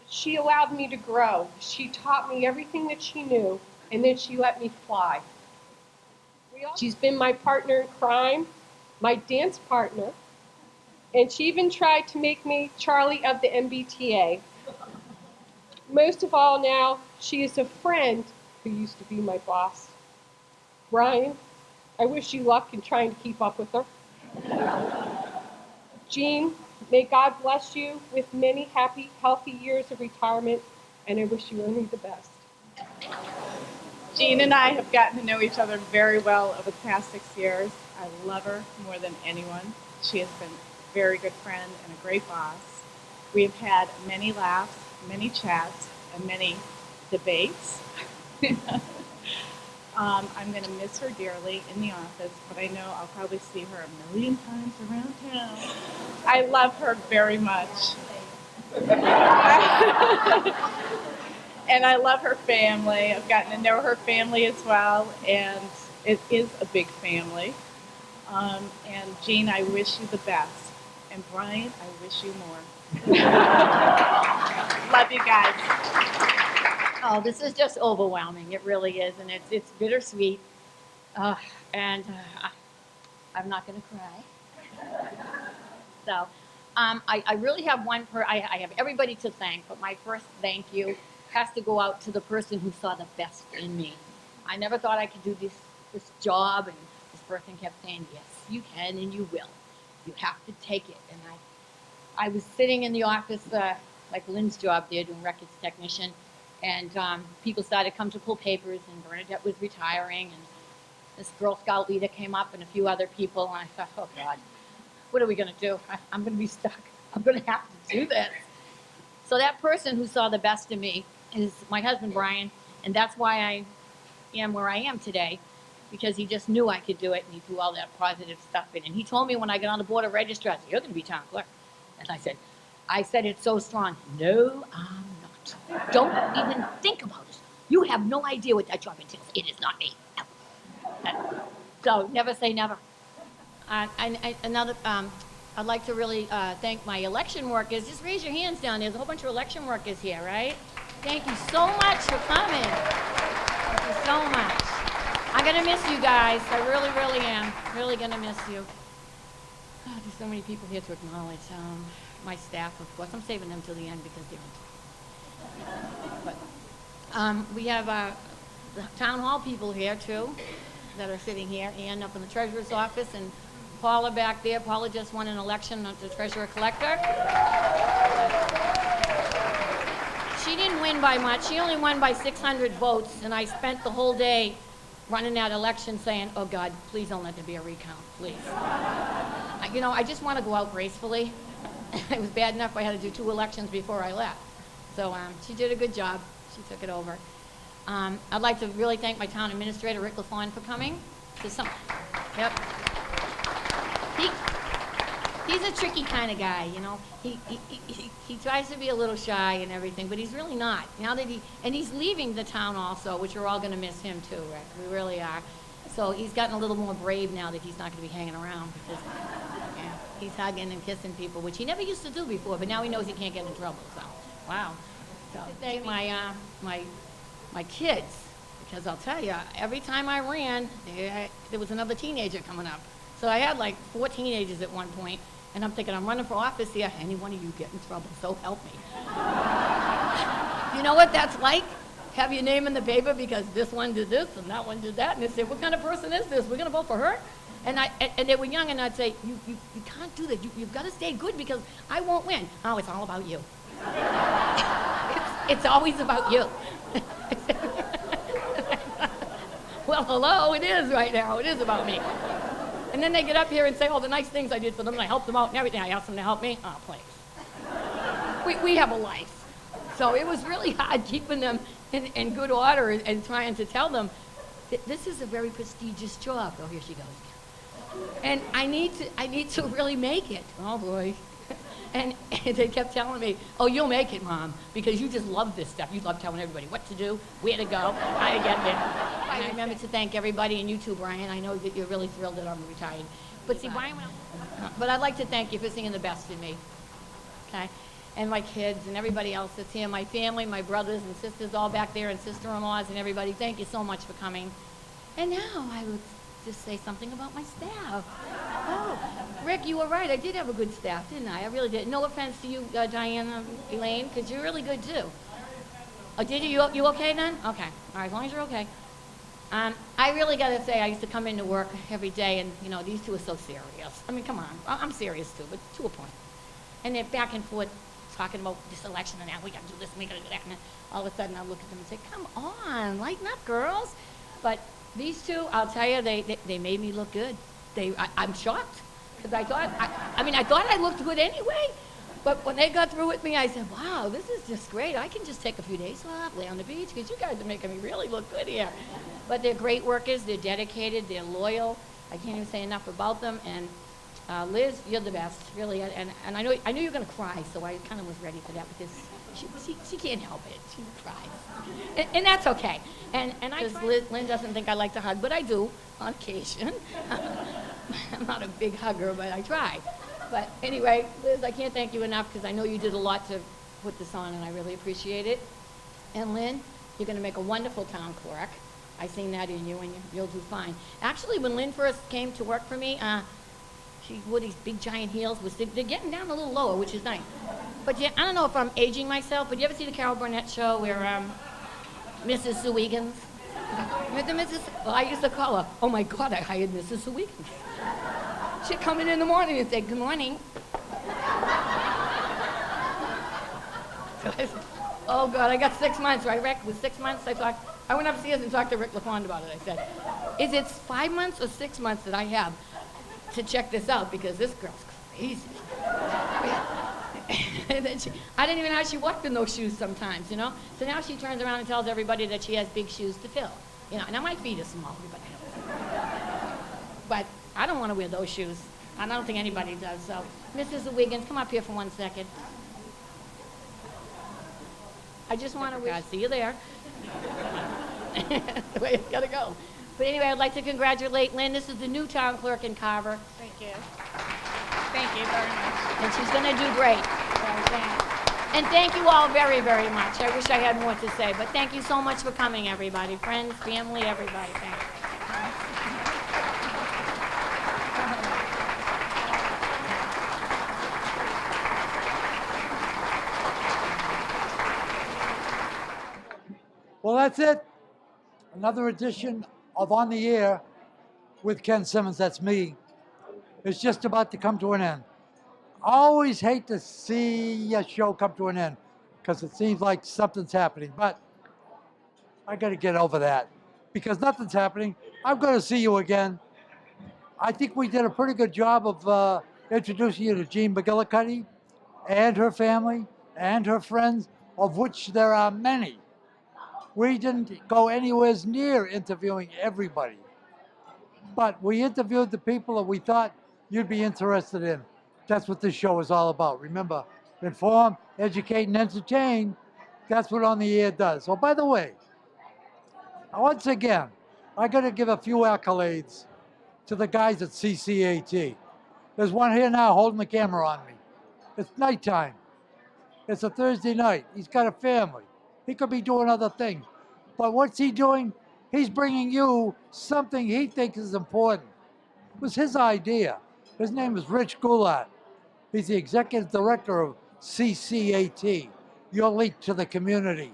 she allowed me to grow. She taught me everything that she knew, and then she let me fly. She's been my partner in crime, my dance partner, and she even tried to make me Charlie of the MBTA. Most of all now, she is a friend who used to be my boss. Brian, I wish you luck in trying to keep up with her. Jean, may God bless you with many happy, healthy years of retirement, and I wish you only the best. Jean and I have gotten to know each other very well over the past 6 years. I love her more than anyone. She has been a very good friend and a great boss. We have had many laughs, many chats, and many debates. I'm going to miss her dearly in the office, but I know I'll probably see her a million times around town. I love her very much. And I love her family. I've gotten to know her family as well, and it is a big family. And Jean, I wish you the best. And Brian, I wish you more. Love you guys. Oh, this is just overwhelming. It really is, and it's bittersweet. And I'm not going to cry. So, I really have I have everybody to thank, but my first thank you has to go out to the person who saw the best in me. I never thought I could do this job, and this person kept saying, yes, you can and you will. You have to take it. And I was sitting in the office, like Lynn's job there, doing records technician, and people started to come to pull papers, and Bernadette was retiring, and this Girl Scout leader came up, and a few other people, and I thought, oh God, what are we going to do? I'm going to be stuck. I'm going to have to do this. So that person who saw the best in me is my husband, Brian, and that's why I am where I am today, because he just knew I could do it, and he threw all that positive stuff in. And he told me when I got on the board of registrars, you're going to be town clerk. And I said it so strong, no, I'm not. Don't even think about it. You have no idea what that job entails. It is not me. So never say never. I'd like to really thank my election workers. Just raise your hands down. There's a whole bunch of election workers here, right? Thank you so much for coming. Thank you so much. I'm going to miss you guys. I really, really am. Really going to miss you. Oh, there's so many people here to acknowledge. My staff, of course. I'm saving them till the end because they're But we have the town hall people here, too, that are sitting here, and up in the treasurer's office, and Paula back there. Paula just won an election as the treasurer collector. She didn't win by much. She only won by 600 votes, and I spent the whole day running that election saying, oh God, please don't let there be a recount, please. I just want to go out gracefully. It was bad enough I had to do 2 elections before I left. So she did a good job. She took it over. I'd like to really thank my town administrator, Rick LaFawn, for coming. Yep. He's a tricky kind of guy, He tries to be a little shy and everything, but he's really not. Now that he's leaving the town also, which we're all going to miss him too, Rick. We really are. So he's gotten a little more brave now that he's not going to be hanging around because he's hugging and kissing people, which he never used to do before, but now he knows he can't get in trouble. So, wow. So thank my kids, because I'll tell you, every time I ran, there was another teenager coming up. So I had like 4 teenagers at one point, and I'm thinking, I'm running for office here. Any one of you get in trouble, so help me. You know what that's like? Have your name in the paper because this one did this and that one did that, and they say, what kind of person is this? We're going to vote for her? And they were young, and I'd say, you can't do that. You've got to stay good because I won't win. Oh, it's all about you. It's always about you. Well, hello, it is right now. It is about me. And then they get up here and say all the nice things I did for them, and I helped them out and everything. I asked them to help me. Oh, please. We have a life. So it was really hard keeping them in good order and trying to tell them, this is a very prestigious job. Oh, here she goes. And I need to really make it. Oh, boy. And they kept telling me, oh, you'll make it, Mom, because you just love this stuff. You love telling everybody what to do, where to go, how to get there. I remember to thank everybody, and you too, Brian. I know that you're really thrilled that I'm retired. But see, Brian, but I'd like to thank you for singing the best in me, okay? And my kids and everybody else that's here, my family, my brothers and sisters all back there, and sister-in-laws and everybody. Thank you so much for coming. And now I would just say something about my staff. Oh, Rick, you were right. I did have a good staff, didn't I? I really did. No offense to you, Diana, Elaine, because you're really good too. Oh, did you? You okay then? Okay. All right, as long as you're okay. I really got to say, I used to come into work every day, and these two are so serious. I mean, come on. I'm serious too, but to a point. And they're back and forth talking about this election and that. We got to do this and we got to do that. And then all of a sudden, I look at them and say, come on, lighten up, girls. But these two, I'll tell you, they made me look good. I'm shocked because I thought I looked good anyway. But when they got through with me, I said, wow, this is just great. I can just take a few days off, lay on the beach, because you guys are making me really look good here. But they're great workers. They're dedicated. They're loyal. I can't even say enough about them. And Liz, you're the best, really. And I knew you were going to cry, so I kind of was ready for that because She can't help it. She cries. And that's okay. And Lynn doesn't think I like to hug, but I do on occasion. I'm not a big hugger, but I try. But anyway, Liz, I can't thank you enough because I know you did a lot to put this on, and I really appreciate it. And Lynn, you're going to make a wonderful town clerk. I seen that in you, and you'll do fine. Actually, when Lynn first came to work for me, she wore these big giant heels. They're getting down a little lower, which is nice. But yeah, I don't know if I'm aging myself, but you ever see the Carol Burnett show where Mrs. Sue Wiggins? Well, I used to call her, oh my God, I hired Mrs. Sue Wiggins. She'd come in the morning and say, good morning. Oh God, I got 6 months, right, Rick? With 6 months, I went upstairs and talked to Rick LaFond about it. I said, is it 5 months or 6 months that I have to check this out? Because this girl's crazy. And then I didn't even know how she walked in those shoes sometimes, you know? So now she turns around and tells everybody that she has big shoes to fill. You know, now my feet are small, but I don't want to wear those shoes. I don't think anybody does. So, Mrs. Wiggins, come up here for 1 second. I just want to see you there. The way it's gotta go. But anyway, I'd like to congratulate Lynn. This is the new town clerk in Carver. Thank you. Thank you very much. And she's going to do great. And thank you all very, very much. I wish I had more to say, but thank you so much for coming, everybody. Friends, family, everybody. Thank you. Well, that's it. Another edition of On the Air with Ken Simmons, that's me, is just about to come to an end. I always hate to see a show come to an end because it seems like something's happening, but I got to get over that because nothing's happening. I'm going to see you again. I think we did a pretty good job of introducing you to Jean McGillicuddy and her family and her friends, of which there are many. We didn't go anywhere near interviewing everybody, but we interviewed the people that we thought you'd be interested in. That's what this show is all about. Remember, inform, educate, and entertain. That's what On the Air does. Oh, by the way, once again, I got to give a few accolades to the guys at CCAT. There's one here now holding the camera on me. It's nighttime. It's a Thursday night. He's got a family. He could be doing other things. But what's he doing? He's bringing you something he thinks is important. It was his idea. His name is Rich Goulart. He's the executive director of CCAT, your link to the community.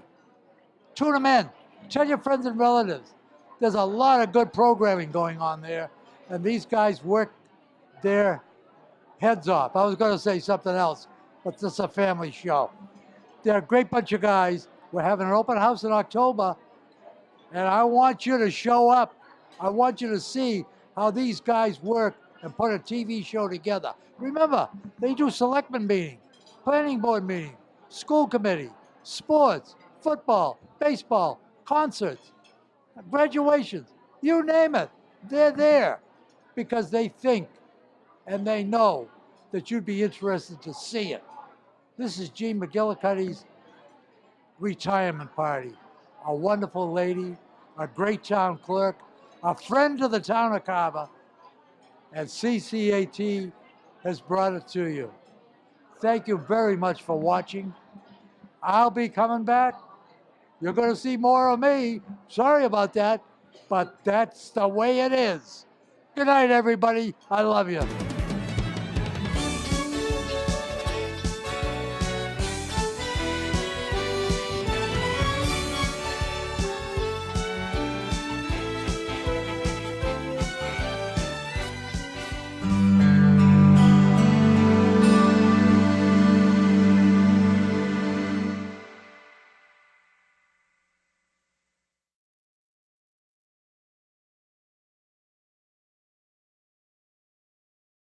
Tune him in. Tell your friends and relatives. There's a lot of good programming going on there, and these guys work their heads off. I was going to say something else, but this is a family show. They're a great bunch of guys. We're having an open house in October, and I want you to show up. I want you to see how these guys work and put a TV show together. Remember, they do selectmen meeting, planning board meeting, school committee, sports, football, baseball, concerts, graduations, you name it. They're there because they think and they know that you'd be interested to see it. This is Jean McGillicuddy's retirement party. A wonderful lady, a great town clerk, a friend of the town of Carver, and CCAT has brought it to you. Thank you very much for watching. I'll be coming back. You're going to see more of me. Sorry about that, but that's the way it is. Good night, everybody. I love you.